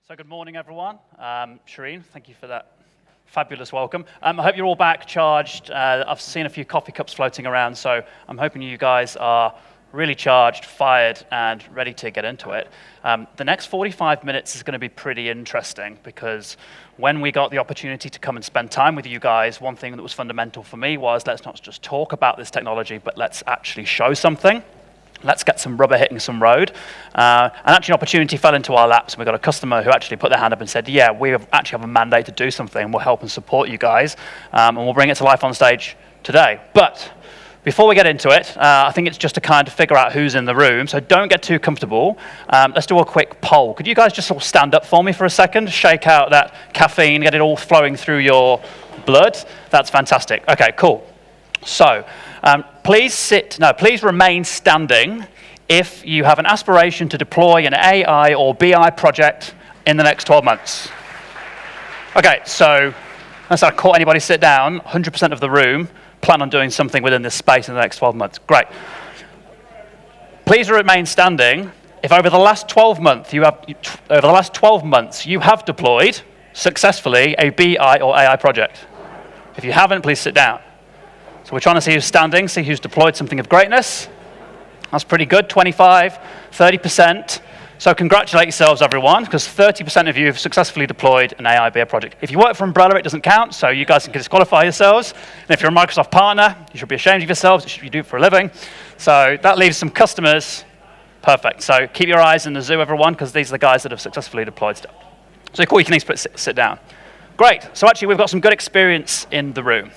So good morning, everyone. Shireen, thank you for that fabulous welcome. I hope you're all back charged. I've seen a few coffee cups floating around, so I'm hoping you guys are really charged, fired, and ready to get into it. The next 45 minutes is going to be pretty interesting because when we got the opportunity to come and spend time with you guys, one thing that was fundamental for me was let's not just talk about this technology, but let's actually show something. Let's get some rubber hitting some road. And actually an opportunity fell into our laps, and we got a customer who actually put their hand up and said, yeah, we actually have a mandate to do something, and we'll help and support you guys, and we'll bring it to life on stage today. But before we get into it, I think it's just to kind of figure out who's in the room, so don't get too comfortable. Let's do a quick poll. Could you guys just sort of stand up for me for a second, shake out that caffeine, get it all flowing through your blood? That's fantastic. Okay, cool. So, please remain standing if you have an aspiration to deploy an AI or BI project in the next 12 months. Okay, so unless I caught anybody sit down, 100% of the room plan on doing something within this space in the next 12 months. Great. Please remain standing if over the last 12 months you have deployed successfully a BI or AI project. If you haven't, please sit down. So we're trying to see who's standing, see who's deployed something of greatness. That's pretty good, 25, 30%. So congratulate yourselves, everyone, because 30% of you have successfully deployed an AI BI project. If you work for Umbrellar, it doesn't count, so you guys can disqualify yourselves. And if you're a Microsoft partner, you should be ashamed of yourselves. You do it for a living. So that leaves some customers. Perfect. So keep your eyes in the zoo, everyone, because these are the guys that have successfully deployed stuff. So cool, you can sit down. Great. So actually, we've got some good experience in the room.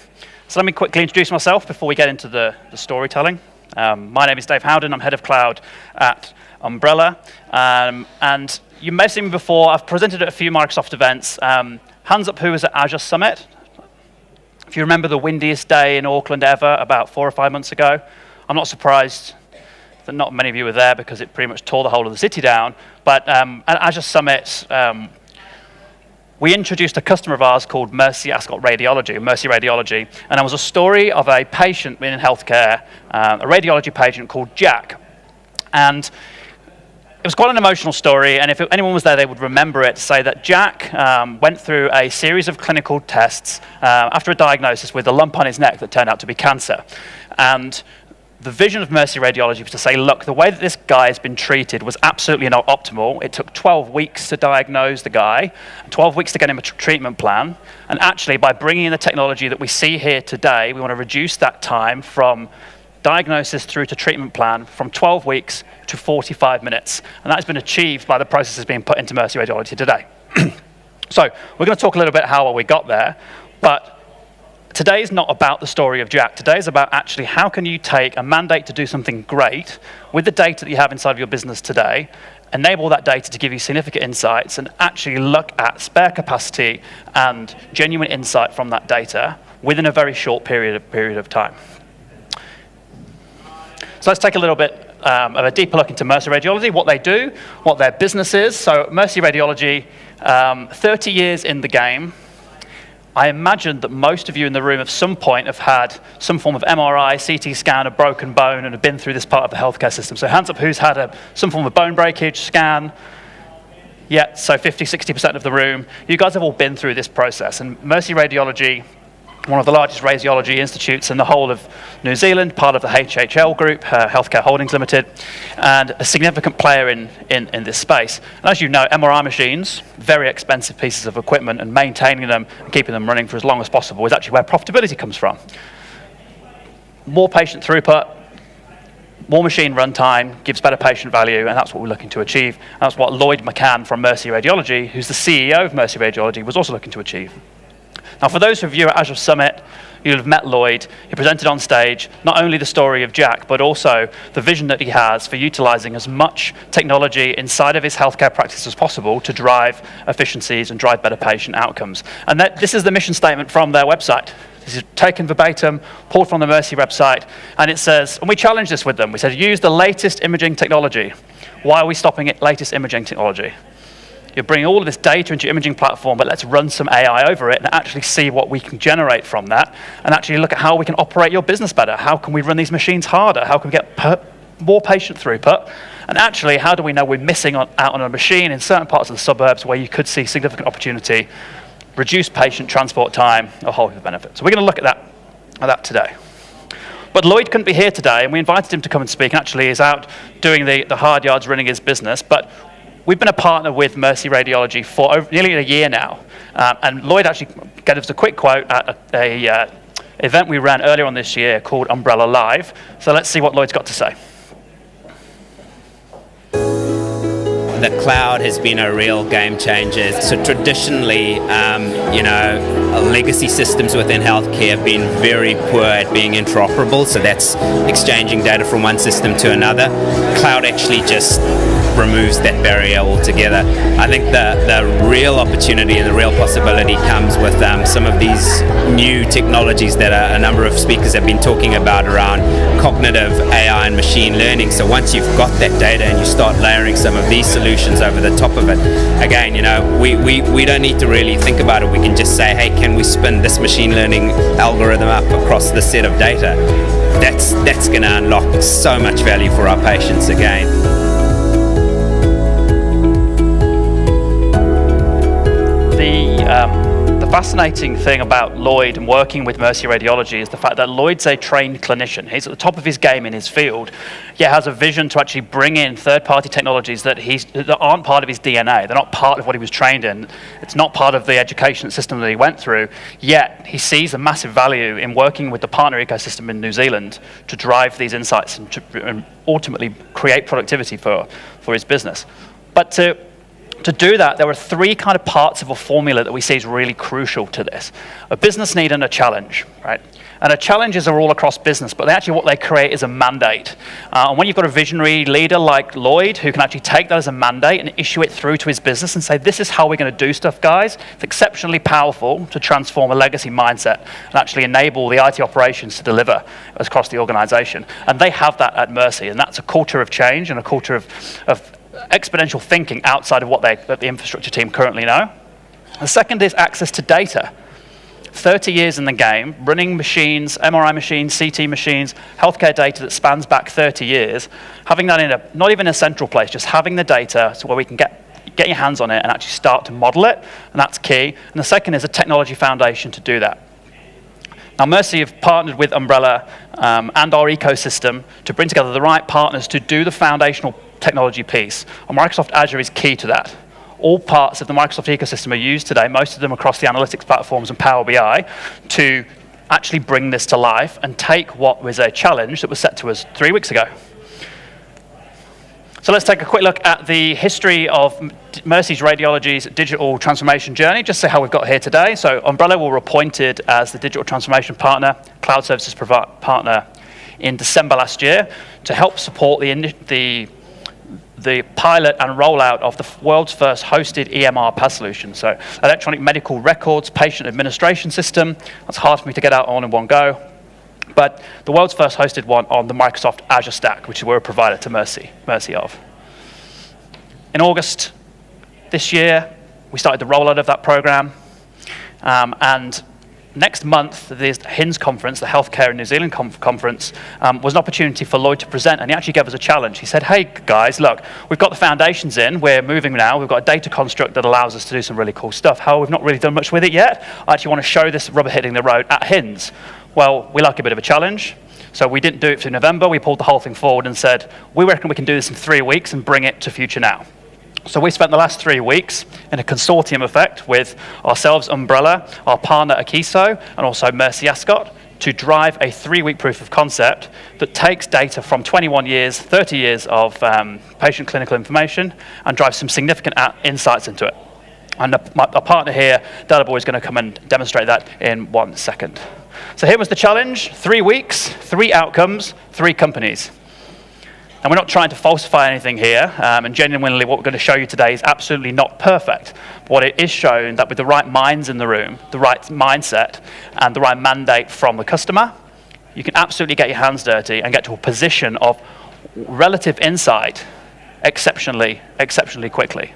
So let me quickly introduce myself before we get into the storytelling. My name is Dave Howden. I'm head of cloud at Umbrellar. And you may have seen me before. I've presented at a few Microsoft events. Hands up who was at Azure Summit. If you remember the windiest day in Auckland ever, about 4 or 5 months ago. I'm not surprised that not many of you were there because it pretty much tore the whole of the city down. But at Azure Summit, we introduced a customer of ours called Mercy Radiology, and there was a story of a patient in healthcare, a radiology patient called Jack. And it was quite an emotional story, and if anyone was there, they would remember it, to say that Jack went through a series of clinical tests after a diagnosis with a lump on his neck that turned out to be cancer. And the vision of Mercy Radiology was to say, look, the way that this guy has been treated was absolutely not optimal. It took 12 weeks to diagnose the guy, 12 weeks to get him a treatment plan. And actually, by bringing in the technology that we see here today, we want to reduce that time from diagnosis through to treatment plan from 12 weeks to 45 minutes. And that has been achieved by the processes being put into Mercy Radiology today. So we're going to talk a little bit how we got there, but today is not about the story of Jack. Today is about actually how can you take a mandate to do something great with the data that you have inside of your business today, enable that data to give you significant insights, and actually look at spare capacity and genuine insight from that data within a very short period of time. So let's take a little bit of a deeper look into Mercy Radiology, what they do, what their business is. So Mercy Radiology, 30 years in the game. I imagine that most of you in the room at some point have had some form of MRI, CT scan, a broken bone, and have been through this part of the healthcare system. So hands up who's had some form of bone breakage, scan. Yeah, so 50, 60% of the room. You guys have all been through this process. And Mercy Radiology, one of the largest radiology institutes in the whole of New Zealand, part of the HHL group, Healthcare Holdings Limited, and a significant player in this space. And as you know, MRI machines, very expensive pieces of equipment, and maintaining them and keeping them running for as long as possible is actually where profitability comes from. More patient throughput, more machine runtime gives better patient value, and that's what we're looking to achieve. And that's what Lloyd McCann from Mercy Radiology, who's the CEO of Mercy Radiology, was also looking to achieve. Now, for those of you at Azure Summit, you'll have met Lloyd. He presented on stage not only the story of Jack, but also the vision that he has for utilizing as much technology inside of his healthcare practice as possible to drive efficiencies and drive better patient outcomes. And this is the mission statement from their website. This is taken verbatim, pulled from the Mercy website, and it says, and we challenged this with them, we said, use the latest imaging technology. Why are we stopping at latest imaging technology? You're bringing all of this data into your imaging platform, but let's run some AI over it and actually see what we can generate from that, and actually look at how we can operate your business better. How can we run these machines harder? How can we get more patient throughput. And actually, how do we know we're missing out on a machine in certain parts of the suburbs where you could see significant opportunity, reduce patient transport time, a whole heap of benefits. So we're going to look at that today. But Lloyd couldn't be here today, and we invited him to come and speak. And actually, he's out doing the hard yards running his business. But we've been a partner with Mercy Radiology for nearly a year now. And Lloyd actually gave us a quick quote at a event we ran earlier on this year called Umbrellar Live. So let's see what Lloyd's got to say. The cloud has been a real game changer. So traditionally, legacy systems within healthcare have been very poor at being interoperable. So that's exchanging data from one system to another. Cloud actually just removes that barrier altogether. I think the real opportunity and the real possibility comes with some of these new technologies that a number of speakers have been talking about around cognitive AI and machine learning. So once you've got that data and you start layering some of these solutions over the top of it, again, we don't need to really think about it. We can just say, hey, can we spin this machine learning algorithm up across the set of data? That's going to unlock so much value for our patients again. The fascinating thing about Lloyd and working with Mercy Radiology is the fact that Lloyd's a trained clinician. He's at the top of his game in his field, yet has a vision to actually bring in third-party technologies that aren't part of his DNA. They're not part of what he was trained in. It's not part of the education system that he went through, yet he sees a massive value in working with the partner ecosystem in New Zealand to drive these insights and ultimately create productivity for his business. But to do that, there are three kind of parts of a formula that we see is really crucial to this. A business need and a challenge, right? And a challenges are all across business, but actually what they create is a mandate. And when you've got a visionary leader like Lloyd, who can actually take that as a mandate and issue it through to his business and say, this is how we're going to do stuff, guys, it's exceptionally powerful to transform a legacy mindset and actually enable the IT operations to deliver across the organization. And they have that at Mercy, and that's a culture of change and a culture of exponential thinking outside of what the infrastructure team currently know. The second is access to data. 30 years in the game, running machines, MRI machines, CT machines, healthcare data that spans back 30 years, having that in not even a central place, just having the data so where we can get your hands on it and actually start to model it, and that's key. And the second is a technology foundation to do that. Now, Mercy have partnered with Umbrellar and our ecosystem to bring together the right partners to do the foundational technology piece. And Microsoft Azure is key to that. All parts of the Microsoft ecosystem are used today, most of them across the analytics platforms and Power BI, to actually bring this to life and take what was a challenge that was set to us 3 weeks ago. So let's take a quick look at the history of Mercy's Radiology's digital transformation journey, just to see how we've got here today. So Umbrellar were appointed as the digital transformation partner, cloud services partner in December last year to help support the pilot and rollout of the world's first hosted EMR PAS solution. So electronic medical records, patient administration system. That's hard for me to get out on in one go. But the world's first hosted one on the Microsoft Azure stack, which we're a provider to Mercy of. In August this year, we started the rollout of that program. And next month, the HINS conference, the Healthcare in New Zealand conference, was an opportunity for Lloyd to present, and he actually gave us a challenge. He said, hey guys, look, we've got the foundations in, we're moving now, we've got a data construct that allows us to do some really cool stuff. However, we've not really done much with it yet. I actually want to show this rubber hitting the road at HINS. Well, we like a bit of a challenge, so we didn't do it through November, we pulled the whole thing forward and said, we reckon we can do this in 3 weeks and bring it to Future Now. So we spent the last 3 weeks in a consortium effect with ourselves, Umbrellar, our partner Akiso, and also Mercy Ascot, to drive a 3-week proof of concept that takes data from 21 years, 30 years of patient clinical information and drives some significant insights into it. And our partner here, Delabo, is going to come and demonstrate that in 1 second. So here was the challenge: 3 weeks, 3 outcomes, 3 companies. And we're not trying to falsify anything here, and genuinely what we're going to show you today is absolutely not perfect. But what it is showing that with the right minds in the room, the right mindset, and the right mandate from the customer, you can absolutely get your hands dirty and get to a position of relative insight exceptionally quickly.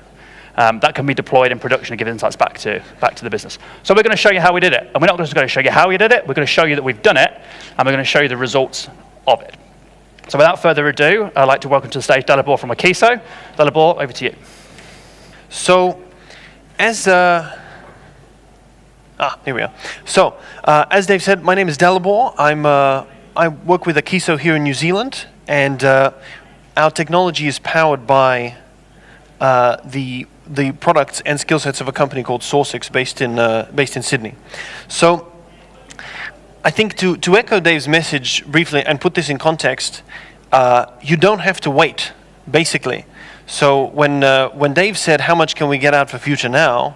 That can be deployed in production and give insights back to the business. So we're going to show you how we did it. And we're not just going to show you how we did it, we're going to show you that we've done it, and we're going to show you the results of it. So without further ado, I'd like to welcome to the stage Dalibor from Akiso. Dalibor, over to you. So, here we are. So, as Dave said, my name is Dalibor. I work with Akiso here in New Zealand, and our technology is powered by the products and skill sets of a company called Sourcix, based in Sydney. So, I think to echo Dave's message briefly and put this in context, you don't have to wait, basically. So when Dave said, how much can we get out for Future Now,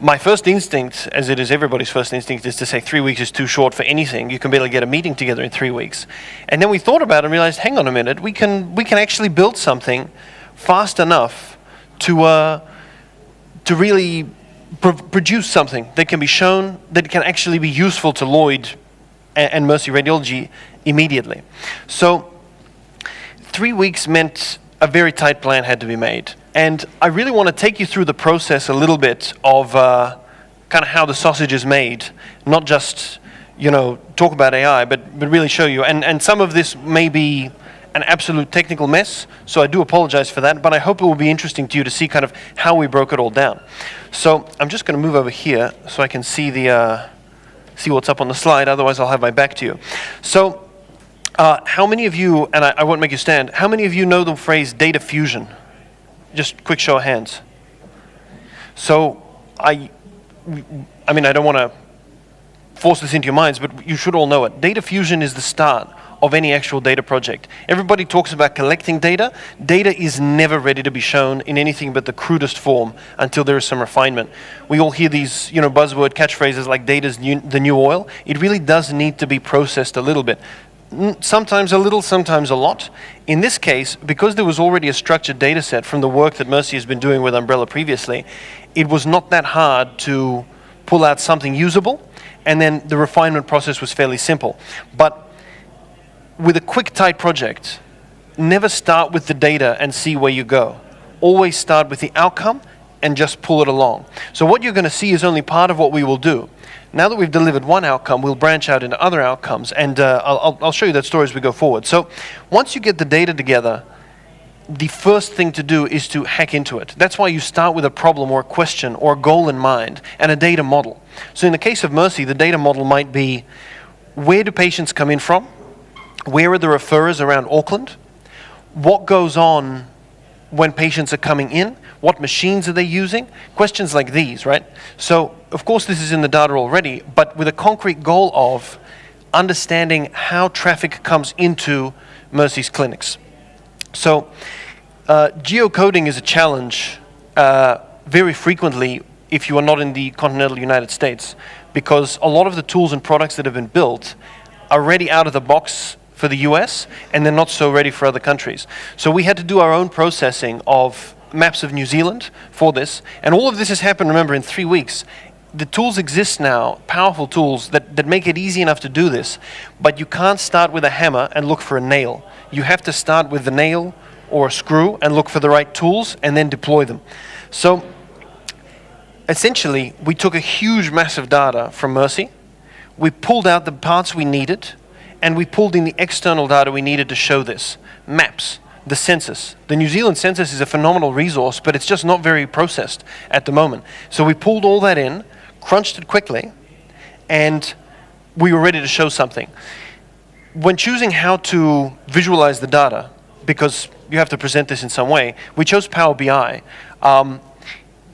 my first instinct, as it is everybody's first instinct, is to say 3 weeks is too short for anything. You can barely get a meeting together in 3 weeks. And then we thought about it and realized, hang on a minute, we can actually build something fast enough to really produce something that can be shown, that can actually be useful to Lloyd and Mercy Radiology immediately. So 3 weeks meant a very tight plan had to be made. And I really want to take you through the process a little bit of kind of how the sausage is made, not just, talk about AI, but really show you. And some of this may be an absolute technical mess, so I do apologize for that, but I hope it will be interesting to you to see kind of how we broke it all down. So I'm just going to move over here so I can see see what's up on the slide, otherwise I'll have my back to you. So how many of you, and I won't make you stand, how many of you know the phrase data fusion? Just quick show of hands. So I don't want to force this into your minds, but you should all know it. Data fusion is the start of any actual data project. Everybody talks about collecting data. Data is never ready to be shown in anything but the crudest form until there is some refinement. We all hear these buzzword catchphrases like data's the new oil. It really does need to be processed a little bit. Sometimes a little, sometimes a lot. In this case, because there was already a structured data set from the work that Mercy has been doing with Umbrellar previously, it was not that hard to pull out something usable, and then the refinement process was fairly simple. But with a quick, tight project, never start with the data and see where you go. Always start with the outcome and just pull it along. So what you're going to see is only part of what we will do. Now that we've delivered one outcome, we'll branch out into other outcomes, and I'll show you that story as we go forward. So once you get the data together, the first thing to do is to hack into it. That's why you start with a problem or a question or a goal in mind and a data model. So in the case of Mercy, the data model might be, where do patients come in from? Where are the referrers around Auckland? What goes on when patients are coming in? What machines are they using? Questions like these, right? So, of course, this is in the data already, but with a concrete goal of understanding how traffic comes into Mercy's clinics. So, geocoding is a challenge very frequently if you are not in the continental United States, because a lot of the tools and products that have been built are ready out of the box for the US, and they're not so ready for other countries. So we had to do our own processing of maps of New Zealand for this, and all of this has happened, remember, in 3 weeks. The tools exist now, powerful tools that make it easy enough to do this, but you can't start with a hammer and look for a nail. You have to start with the nail or a screw and look for the right tools and then deploy them. So essentially, we took a huge mass of data from Mercy, we pulled out the parts we needed, and we pulled in the external data we needed to show this. Maps, the census. The New Zealand census is a phenomenal resource, but it's just not very processed at the moment. So we pulled all that in, crunched it quickly, and we were ready to show something. When choosing how to visualize the data, because you have to present this in some way, we chose Power BI.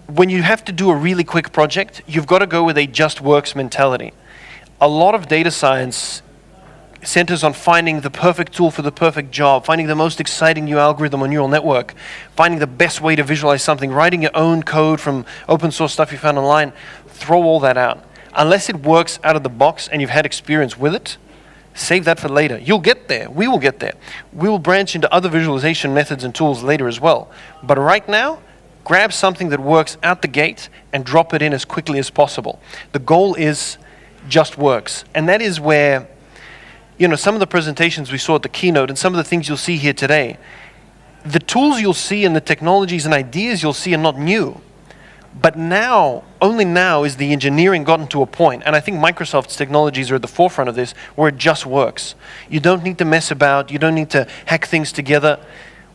When you have to do a really quick project, you've got to go with a just works mentality. A lot of data science centers on finding the perfect tool for the perfect job, finding the most exciting new algorithm or neural network, finding the best way to visualize something, writing your own code from open source stuff you found online. Throw all that out. Unless it works out of the box and you've had experience with it, save that for later. You'll get there. We will get there. We will branch into other visualization methods and tools later as well. But right now, grab something that works out the gate and drop it in as quickly as possible. The goal is just works. And that is where some of the presentations we saw at the keynote and some of the things you'll see here today, the tools you'll see and the technologies and ideas you'll see are not new. But now, only now is the engineering gotten to a point, and I think Microsoft's technologies are at the forefront of this, where it just works. You don't need to mess about, you don't need to hack things together.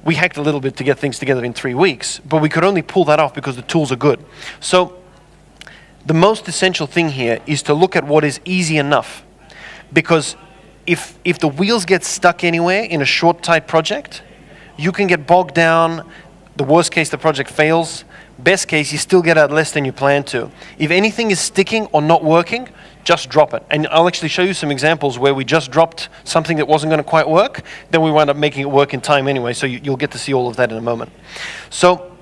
We hacked a little bit to get things together in 3 weeks, but we could only pull that off because the tools are good. So the most essential thing here is to look at what is easy enough. Because if the wheels get stuck anywhere in a short, tight project, you can get bogged down. The worst case, the project fails. Best case, you still get out less than you planned to. If anything is sticking or not working, just drop it. And I'll actually show you some examples where we just dropped something that wasn't going to quite work, then we wound up making it work in time anyway, so you'll get to see all of that in a moment. So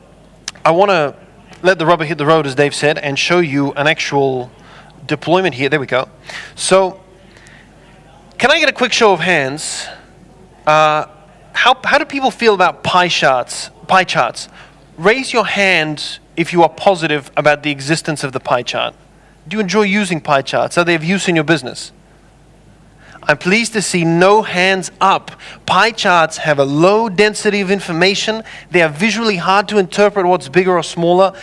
I want to let the rubber hit the road, as Dave said, and show you an actual deployment here. There we go. So can I get a quick show of hands? How do people feel about pie charts? Raise your hand if you are positive about the existence of the pie chart. Do you enjoy using pie charts? Are they of use in your business? I'm pleased to see no hands up. Pie charts have a low density of information. They are visually hard to interpret what's bigger or smaller.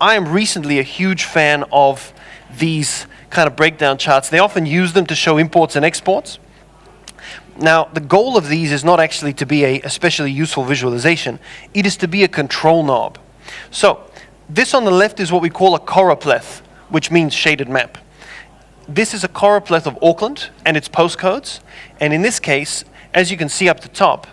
I am recently a huge fan of these kind of breakdown charts. They often use them to show imports and exports. Now, the goal of these is not actually to be a especially useful visualization. It is to be a control knob. So, this on the left is what we call a Coraplot, which means shaded map. This is a Coraplot of Auckland and its postcodes. And in this case, as you can see up the top,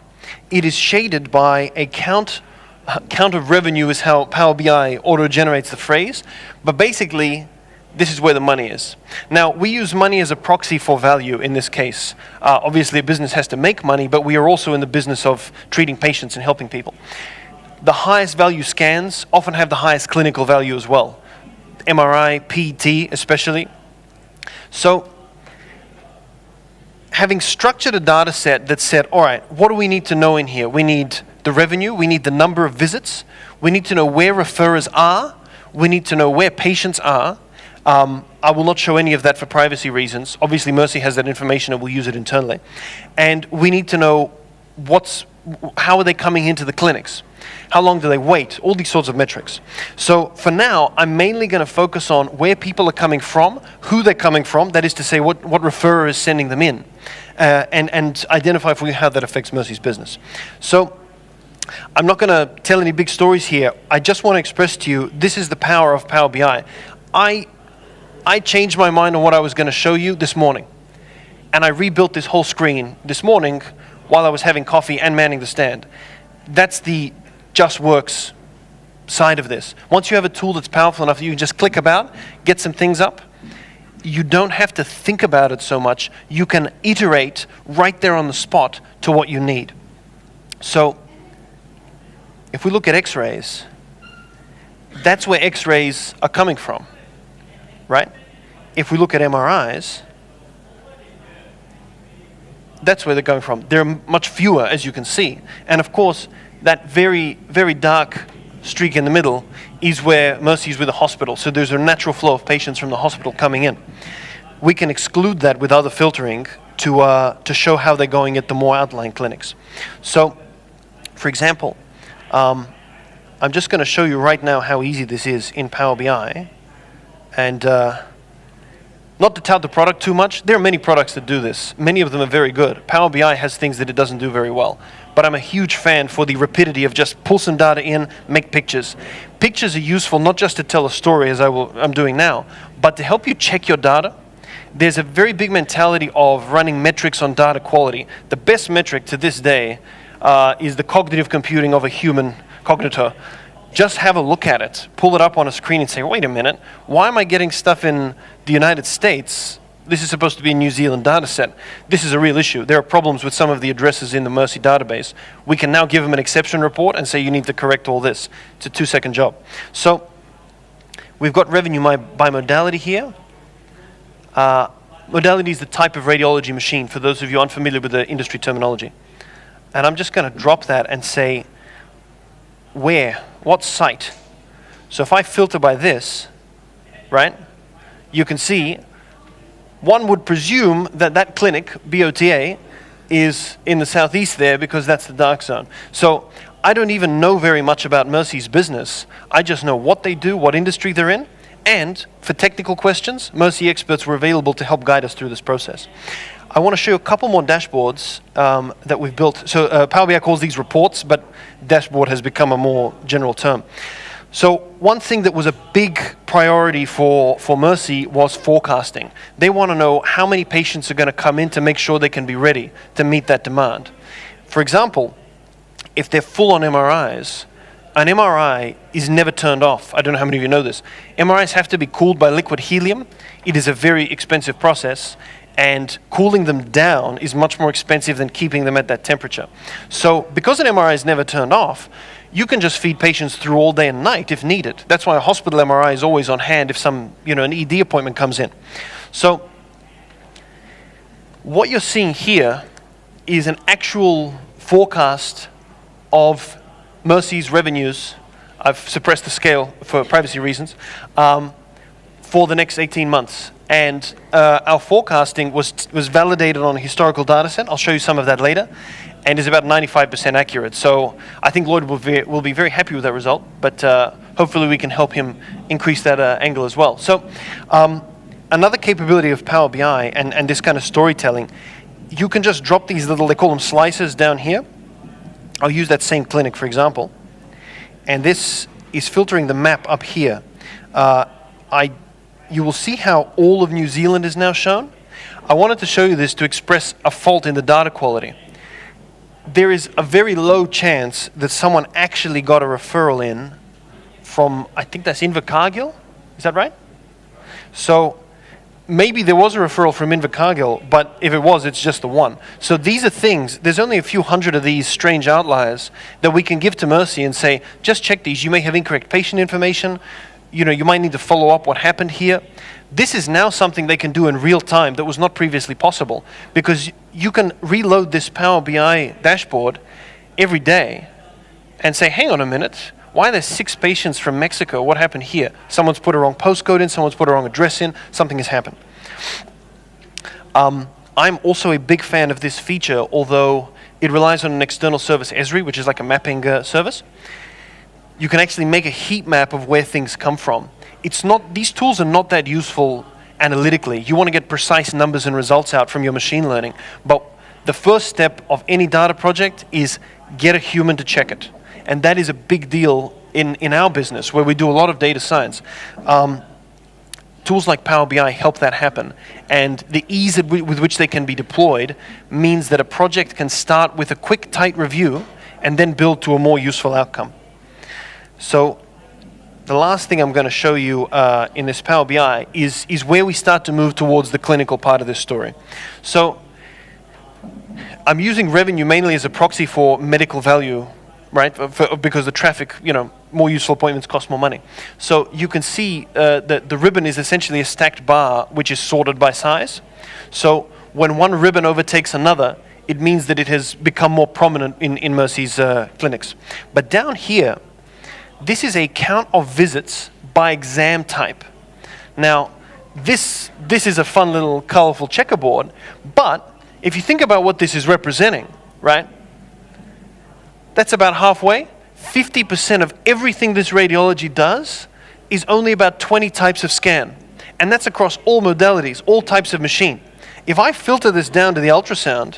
it is shaded by a count of revenue is how Power BI auto-generates the phrase. But basically, this is where the money is. Now, we use money as a proxy for value in this case. Obviously, a business has to make money, but we are also in the business of treating patients and helping people. The highest value scans often have the highest clinical value as well. MRI, PET especially. So, having structured a data set that said, all right, what do we need to know in here? We need the revenue, we need the number of visits, we need to know where referrers are, we need to know where patients are. I will not show any of that for privacy reasons. Obviously, Mercy has that information and we'll use it internally. And we need to know how are they coming into the clinics? How long do they wait? All these sorts of metrics. So for now, I'm mainly going to focus on where people are coming from, who they're coming from, that is to say what referrer is sending them in, and identify for you how that affects Mercy's business. So I'm not going to tell any big stories here. I just want to express to you, this is the power of Power BI. I changed my mind on what I was going to show you this morning. And I rebuilt this whole screen this morning while I was having coffee and manning the stand. That's the just works side of this. Once you have a tool that's powerful enough that you can just click about, get some things up, you don't have to think about it so much. You can iterate right there on the spot to what you need. So if we look at X-rays, that's where X-rays are coming from. Right? If we look at MRIs, that's where they're going from. There are much fewer, as you can see. And of course, that very, very dark streak in the middle is where Mercy is with the hospital. So there's a natural flow of patients from the hospital coming in. We can exclude that with other filtering to show how they're going at the more outlying clinics. So, for example, I'm just going to show you right now how easy this is in Power BI. And not to tout the product too much, there are many products that do this. Many of them are very good. Power BI has things that it doesn't do very well. But I'm a huge fan for the rapidity of just pull some data in, make pictures. Pictures are useful not just to tell a story, as I'm doing now, but to help you check your data. There's a very big mentality of running metrics on data quality. The best metric to this day is the cognitive computing of a human cognitor. Just have a look at it, pull it up on a screen and say, wait a minute, why am I getting stuff in the United States? This is supposed to be a New Zealand data set. This is a real issue. There are problems with some of the addresses in the Mercy database. We can now give them an exception report and say you need to correct all this. It's a 2-second job. So we've got revenue by modality here. Modality is the type of radiology machine, for those of you unfamiliar with the industry terminology. And I'm just going to drop that and say, where? What site? So if I filter by this, right, you can see one would presume that that clinic, BOTA, is in the southeast there because that's the dark zone. So I don't even know very much about Mercy's business. I just know what they do, what industry they're in, and for technical questions, Mercy experts were available to help guide us through this process. I want to show you a couple more dashboards that we've built. So Power BI calls these reports, but dashboard has become a more general term. So one thing that was a big priority for Mercy was forecasting. They want to know how many patients are going to come in to make sure they can be ready to meet that demand. For example, if they're full on MRIs, an MRI is never turned off. I don't know how many of you know this. MRIs have to be cooled by liquid helium. It is a very expensive process, and cooling them down is much more expensive than keeping them at that temperature. So because an MRI is never turned off, you can just feed patients through all day and night if needed. That's why a hospital MRI is always on hand if an ED appointment comes in. So what you're seeing here is an actual forecast of Mercy's revenues. I've suppressed the scale for privacy reasons, for the next 18 months. And our forecasting was validated on a historical data set. I'll show you some of that later, and is about 95% accurate. So I think Lloyd will be very happy with that result, but hopefully we can help him increase that angle as well. So another capability of Power BI and this kind of storytelling, you can just drop these little, they call them slices down here. I'll use that same clinic, for example, and this is filtering the map up here. You will see how all of New Zealand is now shown. I wanted to show you this to express a fault in the data quality. There is a very low chance that someone actually got a referral in from, I think that's Invercargill, is that right? So maybe there was a referral from Invercargill, but if it was, it's just the one. So these are things, there's only a few hundred of these strange outliers that we can give to Mercy and say, just check these, you may have incorrect patient information, you might need to follow up what happened here. This is now something they can do in real time that was not previously possible, because you can reload this Power BI dashboard every day and say, hang on a minute, why are there 6 patients from Mexico? What happened here? Someone's put a wrong postcode in, someone's put a wrong address in, something has happened. I'm also a big fan of this feature, although it relies on an external service, Esri, which is like a mapping service. You can actually make a heat map of where things come from. These tools are not that useful analytically. You want to get precise numbers and results out from your machine learning. But the first step of any data project is get a human to check it. And that is a big deal in our business, where we do a lot of data science. Tools like Power BI help that happen. And the ease with which they can be deployed means that a project can start with a quick, tight review and then build to a more useful outcome. So the last thing I'm going to show you in this Power BI is where we start to move towards the clinical part of this story. So I'm using revenue mainly as a proxy for medical value, right? Because the traffic, more useful appointments cost more money. So you can see that the ribbon is essentially a stacked bar which is sorted by size. So when one ribbon overtakes another, it means that it has become more prominent in Mercy's clinics. But down here, this is a count of visits by exam type. Now, this is a fun little colorful checkerboard, but if you think about what this is representing, right? That's about halfway. 50% of everything this radiology does is only about 20 types of scan. And that's across all modalities, all types of machine. If I filter this down to the ultrasound,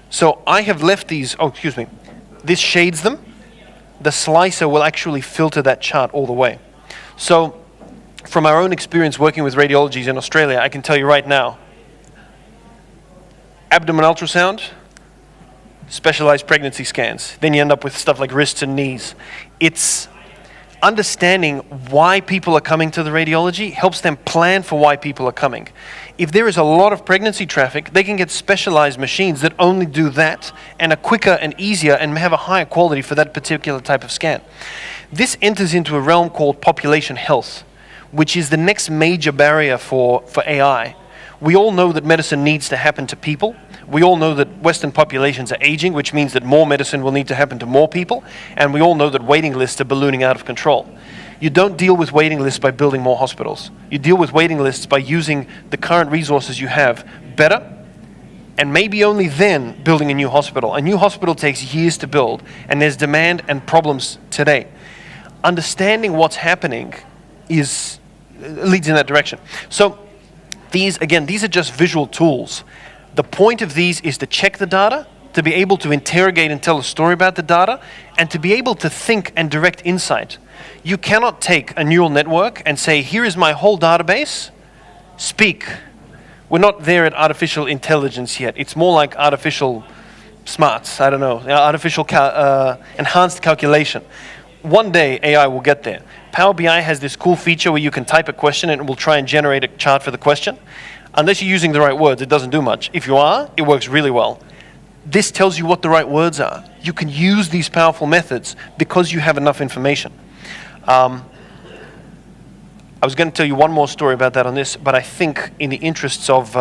so I have left these, this shades them. The slicer will actually filter that chart all the way. So from our own experience working with radiologies in Australia, I can tell you right now, abdomen ultrasound, specialized pregnancy scans. Then you end up with stuff like wrists and knees. It's understanding why people are coming to the radiology helps them plan for why people are coming. If there is a lot of pregnancy traffic, they can get specialized machines that only do that and are quicker and easier and have a higher quality for that particular type of scan. This enters into a realm called population health, which is the next major barrier for AI. We all know that medicine needs to happen to people. We all know that Western populations are aging, which means that more medicine will need to happen to more people. And we all know that waiting lists are ballooning out of control. You don't deal with waiting lists by building more hospitals. You deal with waiting lists by using the current resources you have better and maybe only then building a new hospital. A new hospital takes years to build, and there's demand and problems today. Understanding what's happening leads in that direction. So these are just visual tools. The point of these is to check the data, to be able to interrogate and tell a story about the data, and to be able to think and direct insight. You cannot take a neural network and say, here is my whole database, speak. We're not there at artificial intelligence yet. It's more like artificial smarts, I don't know, artificial enhanced calculation. One day AI will get there. Power BI has this cool feature where you can type a question and it will try and generate a chart for the question. Unless you're using the right words, it doesn't do much. If you are, it works really well. This tells you what the right words are. You can use these powerful methods because you have enough information. I was going to tell you one more story about that on this, but I think in the interests of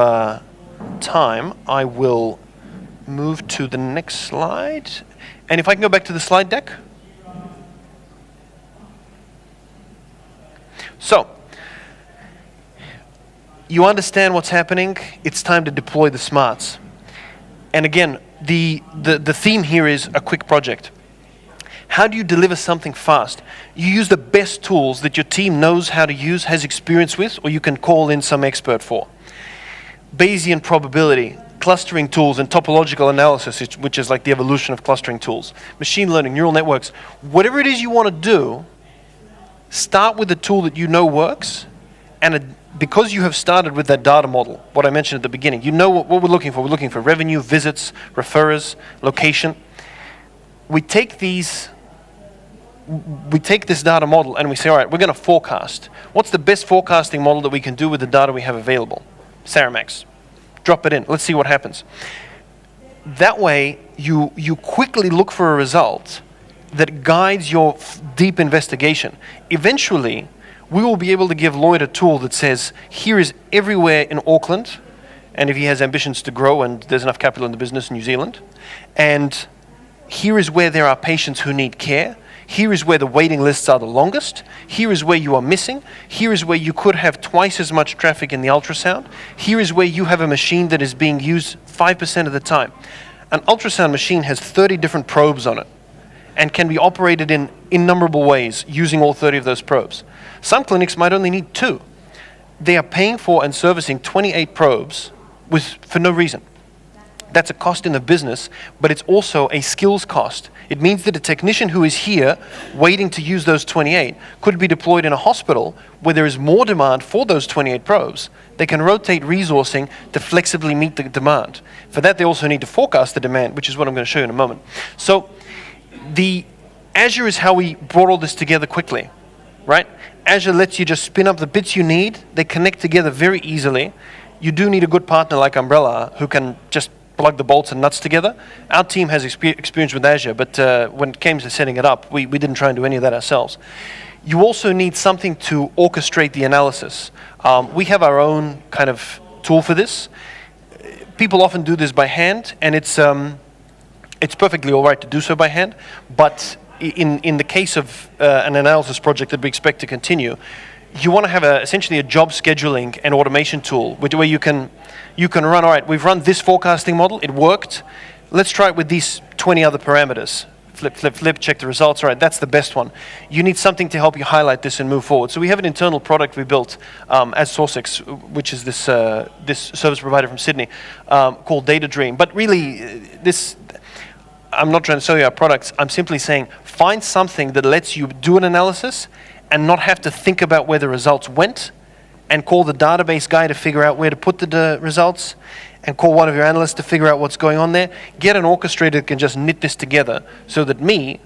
time, I will move to the next slide. And if I can go back to the slide deck. So, you understand what's happening. It's time to deploy the smarts. And again, the theme here is a quick project. How do you deliver something fast? You use the best tools that your team knows how to use, has experience with, or you can call in some expert for. Bayesian probability, clustering tools, and topological analysis, which is like the evolution of clustering tools. Machine learning, neural networks. Whatever it is you want to do, start with the tool that you know works, and because you have started with that data model, what I mentioned at the beginning, you know what we're looking for. We're looking for revenue, visits, referrers, location. We take this data model and we say, all right, we're going to forecast. What's the best forecasting model that we can do with the data we have available? Saramax. Drop it in. Let's see what happens. That way, you quickly look for a result that guides your deep investigation. Eventually, we will be able to give Lloyd a tool that says, here is everywhere in Auckland, and if he has ambitions to grow and there's enough capital in the business in New Zealand, and here is where there are patients who need care, here is where the waiting lists are the longest, here is where you are missing, here is where you could have twice as much traffic in the ultrasound, here is where you have a machine that is being used 5% of the time. An ultrasound machine has 30 different probes on it and can be operated in innumerable ways using all 30 of those probes. Some clinics might only need 2. They are paying for and servicing 28 probes for no reason. That's a cost in the business, but it's also a skills cost. It means that a technician who is here waiting to use those 28 could be deployed in a hospital where there is more demand for those 28 probes. They can rotate resourcing to flexibly meet the demand. For that, they also need to forecast the demand, which is what I'm going to show you in a moment. So, the Azure is how we brought all this together quickly, right? Azure lets you just spin up the bits you need. They connect together very easily. You do need a good partner like Umbrellar who can just plug the bolts and nuts together. Our team has experience with Azure, but when it came to setting it up, we didn't try and do any of that ourselves. You also need something to orchestrate the analysis. We have our own kind of tool for this. People often do this by hand, and it's perfectly all right to do so by hand, but in the case of an analysis project that we expect to continue, you want to have essentially a job scheduling and automation tool where you can run, all right, we've run this forecasting model, it worked, let's try it with these 20 other parameters. Flip, flip, flip, check the results, all right, that's the best one. You need something to help you highlight this and move forward. So we have an internal product we built as Sourcex, which is this service provider from Sydney, called Data Dream. But really, I'm not trying to sell you our products, I'm simply saying find something that lets you do an analysis and not have to think about where the results went, and call the database guy to figure out where to put the results, and call one of your analysts to figure out what's going on there. Get an orchestrator that can just knit this together so that me,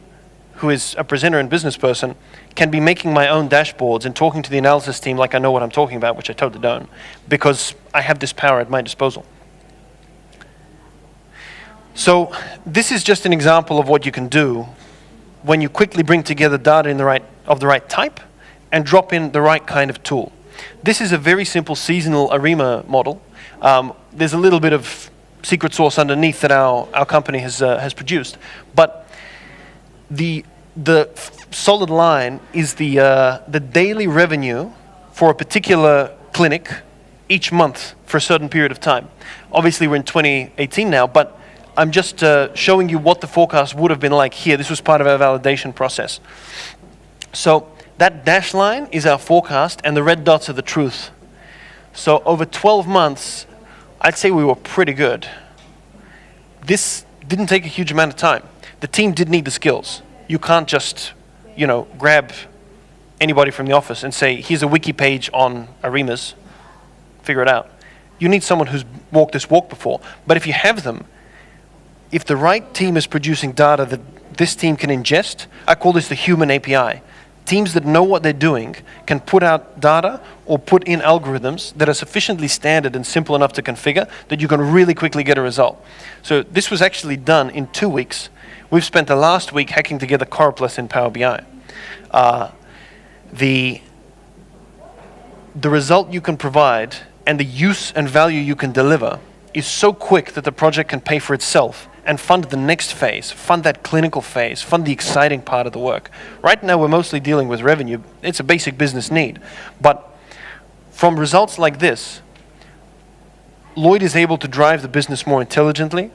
who is a presenter and business person, can be making my own dashboards and talking to the analysis team like I know what I'm talking about, which I totally don't, because I have this power at my disposal. So this is just an example of what you can do when you quickly bring together data of the right type and drop in the right kind of tool. This is a very simple seasonal ARIMA model. There's a little bit of secret sauce underneath that our company has produced, but the solid line is the daily revenue for a particular clinic each month for a certain period of time. Obviously, we're in 2018 now, but I'm just showing you what the forecast would have been like here. This was part of our validation process. So that dashed line is our forecast, and the red dots are the truth. So over 12 months, I'd say we were pretty good. This didn't take a huge amount of time. The team did need the skills. You can't just, grab anybody from the office and say, here's a wiki page on ARIMAs, figure it out. You need someone who's walked this walk before. But if you have them, if the right team is producing data that this team can ingest, I call this the human API. Teams that know what they're doing can put out data or put in algorithms that are sufficiently standard and simple enough to configure that you can really quickly get a result. So this was actually done in 2 weeks. We've spent the last week hacking together Coraplot in Power BI. The result you can provide and the use and value you can deliver is so quick that the project can pay for itself and fund the next phase, fund that clinical phase, fund the exciting part of the work. Right now, we're mostly dealing with revenue. It's a basic business need. But from results like this, Lloyd is able to drive the business more intelligently.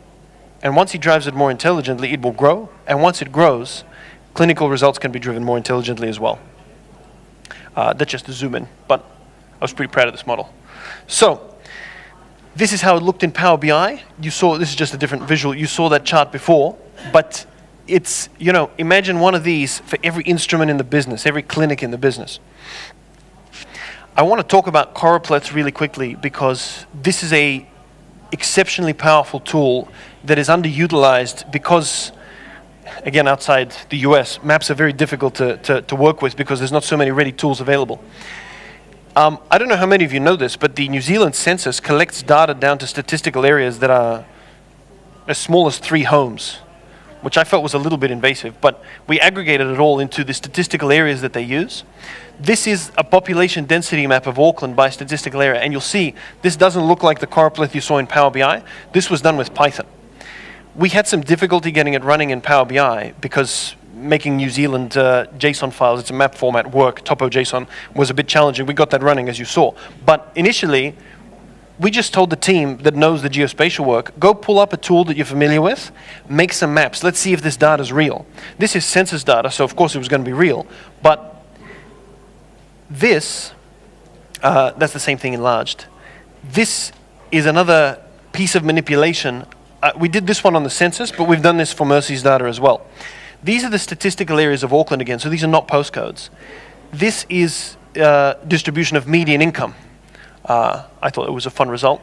And once he drives it more intelligently, it will grow. And once it grows, clinical results can be driven more intelligently as well. That's just a zoom in, but I was pretty proud of this model. So, this is how it looked in Power BI. You saw, this is just a different visual. You saw that chart before, but it's, imagine one of these for every instrument in the business, every clinic in the business. I want to talk about Coraplots really quickly because this is a exceptionally powerful tool that is underutilized because, again, outside the US, maps are very difficult to work with because there's not so many ready tools available. I don't know how many of you know this, but the New Zealand census collects data down to statistical areas that are as small as 3 homes, which I felt was a little bit invasive, but we aggregated it all into the statistical areas that they use. This is a population density map of Auckland by statistical area, and you'll see this doesn't look like the Coraplot you saw in Power BI. This was done with Python. We had some difficulty getting it running in Power BI because making New Zealand JSON files, it's a map format, work, topo JSON, was a bit challenging. We got that running, as you saw. But initially, we just told the team that knows the geospatial work, go pull up a tool that you're familiar with, make some maps. Let's see if this data is real. This is census data, so of course it was going to be real. But this, that's the same thing enlarged. This is another piece of manipulation. We did this one on the census, but we've done this for Mercy's data as well. These are the statistical areas of Auckland again, so these are not postcodes. This is distribution of median income. I thought it was a fun result.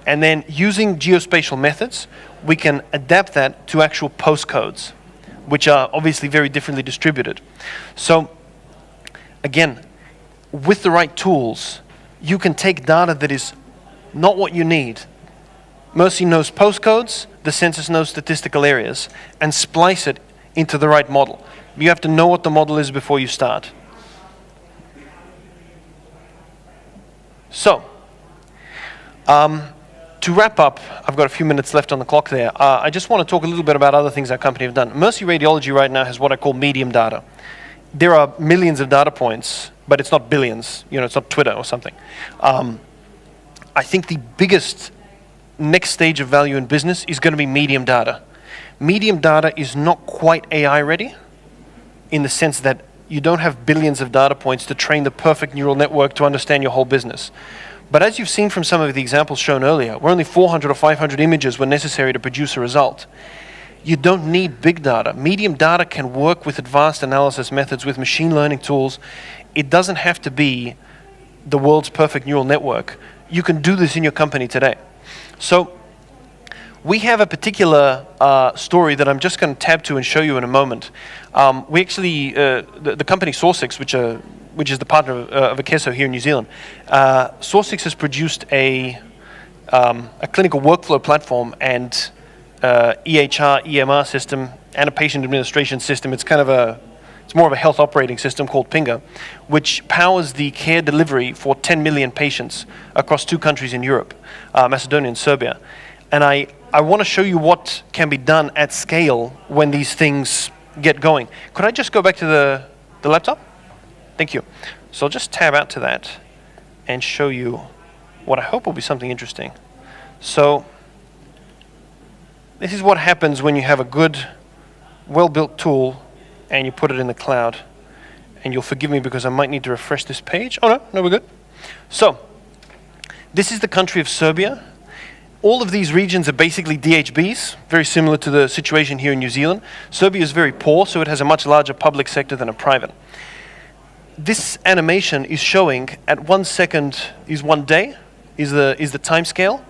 And then using geospatial methods, we can adapt that to actual postcodes, which are obviously very differently distributed. So again, with the right tools, you can take data that is not what you need. Mercy knows postcodes, the census knows statistical areas, and splice it into the right model. You have to know what the model is before you start. So, to wrap up, I've got a few minutes left on the clock there. I just want to talk a little bit about other things our company have done. Mercy Radiology right now has what I call medium data. There are millions of data points, but it's not billions. It's not Twitter or something. I think the biggest next stage of value in business is going to be medium data. Medium data is not quite AI ready in the sense that you don't have billions of data points to train the perfect neural network to understand your whole business. But as you've seen from some of the examples shown earlier, where only 400 or 500 images were necessary to produce a result, you don't need big data. Medium data can work with advanced analysis methods, with machine learning tools. It doesn't have to be the world's perfect neural network. You can do this in your company today. So we have a particular story that I'm just going to tab to and show you in a moment. We actually, the company Sourcix, which is the partner of Akeso here in New Zealand, Sourcix has produced a clinical workflow platform and EHR, EMR system, and a patient administration system. It's more of a health operating system called Pinga, which powers the care delivery for 10 million patients across 2 countries in Europe, Macedonia and Serbia. And I want to show you what can be done at scale when these things get going. Could I just go back to the laptop? Thank you. So I'll just tab out to that and show you what I hope will be something interesting. So this is what happens when you have a good, well-built tool and you put it in the cloud. And you'll forgive me because I might need to refresh this page. Oh, no, we're good. So this is the country of Serbia. All of these regions are basically DHBs, very similar to the situation here in New Zealand. Serbia is very poor, so it has a much larger public sector than a private. This animation is showing at 1 second is 1 day, is the time scale,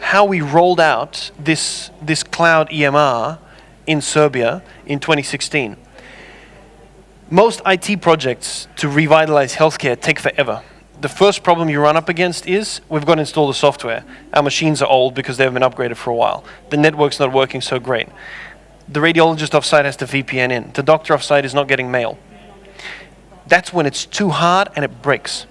how we rolled out this cloud EMR in Serbia in 2016. Most IT projects to revitalize healthcare take forever. The first problem you run up against is we've got to install the software. Our machines are old because they haven't been upgraded for a while. The network's not working so great. The radiologist offsite has to VPN in. The doctor offsite is not getting mail. That's when it's too hard and it breaks.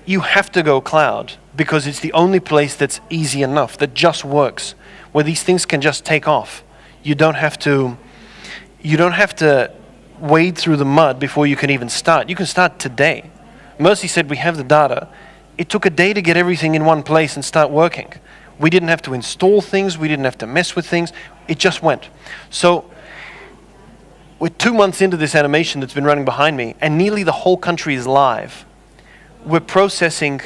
You have to go cloud because it's the only place that's easy enough, that just works, where these things can just take off. You don't have to wade through the mud before you can even start. You can start today. Mercy said we have the data. It took a day to get everything in one place and start working. We didn't have to install things. We didn't have to mess with things. It just went. So we're 2 months into this animation that's been running behind me, and nearly the whole country is live. We're processing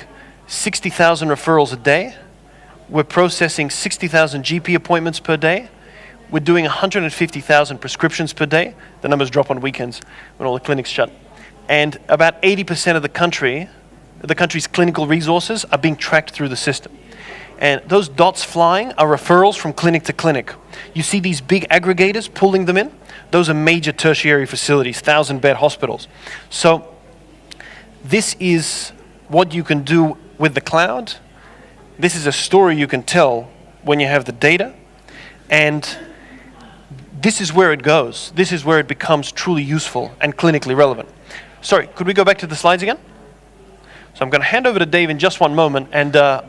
60,000 referrals a day. We're processing 60,000 GP appointments per day. We're doing 150,000 prescriptions per day. The numbers drop on weekends when all the clinics shut. And about 80% of the country's clinical resources are being tracked through the system. And those dots flying are referrals from clinic to clinic. You see these big aggregators pulling them in? Those are major tertiary facilities, 1,000-bed hospitals. So this is what you can do with the cloud. This is a story you can tell when you have the data. And this is where it goes. This is where it becomes truly useful and clinically relevant. Sorry, could we go back to the slides again? So I'm going to hand over to Dave in just one moment. And the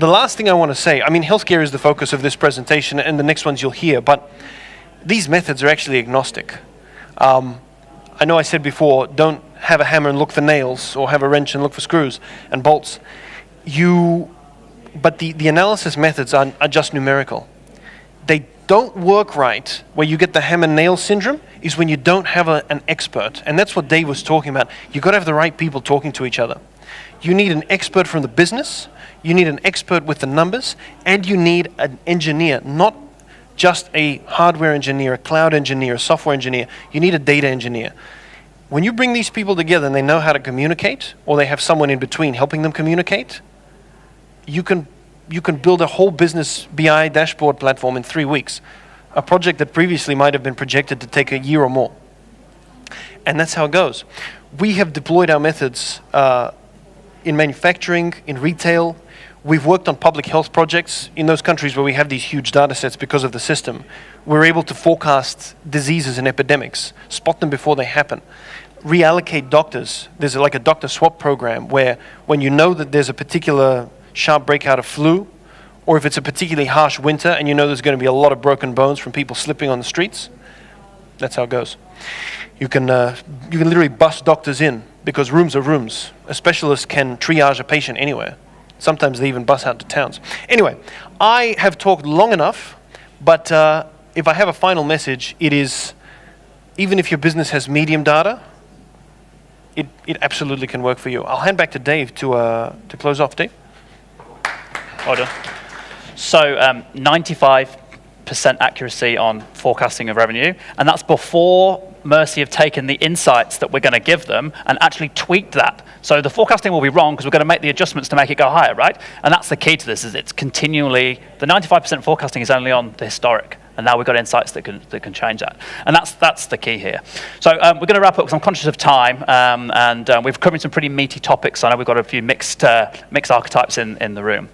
last thing I want to say, I mean, healthcare is the focus of this presentation, and the next ones you'll hear, but these methods are actually agnostic. I know I said before, don't have a hammer and look for nails, or have a wrench and look for screws and bolts. But the analysis methods are just numerical. They don't work right where you get the hammer nail syndrome is when you don't have an expert. And that's what Dave was talking about. You've got to have the right people talking to each other. You need an expert from the business, you need an expert with the numbers, and you need an engineer, not just a hardware engineer, a cloud engineer, a software engineer. You need a data engineer. When you bring these people together and they know how to communicate, or they have someone in between helping them communicate, you can build a whole business BI dashboard platform in 3 weeks. A project that previously might have been projected to take a year or more. And that's how it goes. We have deployed our methods in manufacturing, in retail. We've worked on public health projects in those countries where we have these huge data sets because of the system. We're able to forecast diseases and epidemics, spot them before they happen, reallocate doctors. There's like a doctor swap program where when you know that there's a particular sharp breakout of flu, or if it's a particularly harsh winter and you know there's going to be a lot of broken bones from people slipping on the streets, that's how it goes. You can literally bust doctors in because rooms are rooms. A specialist can triage a patient anywhere. Sometimes they even bus out to towns. Anyway, I have talked long enough, but if I have a final message, it is, even if your business has medium data, it absolutely can work for you. I'll hand back to Dave to close off. Dave? Well done. So 95% accuracy on forecasting of revenue, and that's before Mercy have taken the insights that we're going to give them and actually tweaked that. So the forecasting will be wrong because we're going to make the adjustments to make it go higher, right? And that's the key to this, is it's continually, the 95% forecasting is only on the historic, and now we've got insights that can change that. And that's the key here. So we're going to wrap up because I'm conscious of time, and we've covered some pretty meaty topics. I know we've got a few mixed archetypes in the room.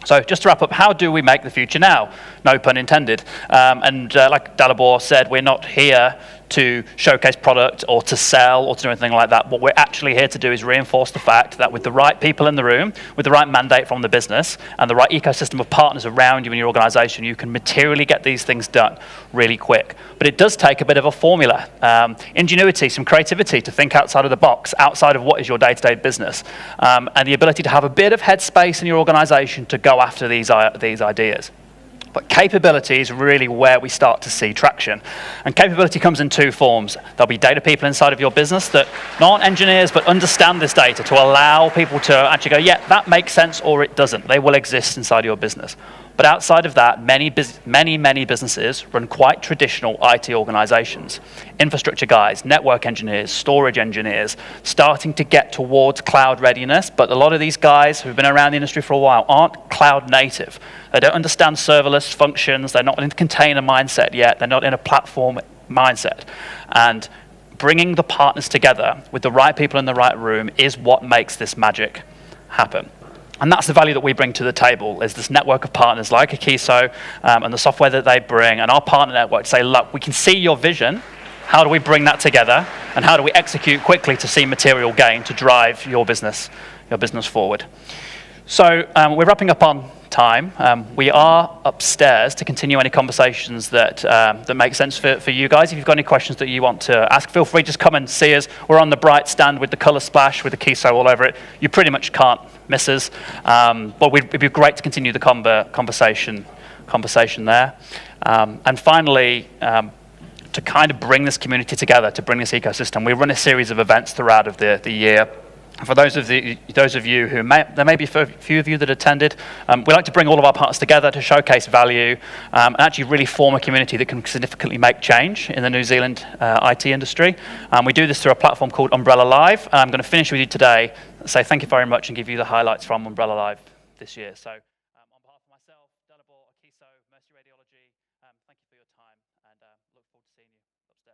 So just to wrap up, how do we make the future now? No pun intended. Like Dalibor said, we're not here to showcase product or to sell or to do anything like that. What we're actually here to do is reinforce the fact that with the right people in the room, with the right mandate from the business, and the right ecosystem of partners around you in your organization, you can materially get these things done really quick. But it does take a bit of a formula, ingenuity, some creativity to think outside of the box, outside of what is your day-to-day business, and the ability to have a bit of headspace in your organization to go after these ideas. But capability is really where we start to see traction. And capability comes in two forms. There'll be data people inside of your business that aren't engineers but understand this data to allow people to actually go, yeah, that makes sense, or it doesn't. They will exist inside your business. But outside of that, many businesses run quite traditional IT organizations. Infrastructure guys, network engineers, storage engineers, starting to get towards cloud readiness, but a lot of these guys who've been around the industry for a while aren't cloud native. They don't understand serverless functions, they're not in a container mindset yet, they're not in a platform mindset. And bringing the partners together with the right people in the right room is what makes this magic happen. And that's the value that we bring to the table, is this network of partners like Akiso and the software that they bring, and our partner network to say, look, we can see your vision. How do we bring that together? And how do we execute quickly to see material gain to drive your business forward? So we're wrapping up on time. We are upstairs to continue any conversations that make sense for you guys. If you've got any questions that you want to ask, feel free, just come and see us. We're on the bright stand with the color splash, with the Akiso all over it. You pretty much can't miss us. But it'd be great to continue the conversation there. And finally, to kind of bring this community together, to bring this ecosystem, we run a series of events throughout of the year. For those of you who there may be a few of you that attended, we like to bring all of our partners together to showcase value and actually really form a community that can significantly make change in the New Zealand IT industry. We do this through a platform called Umbrellar Live. I'm going to finish with you today, say thank you very much and give you the highlights from Umbrellar Live this year. So.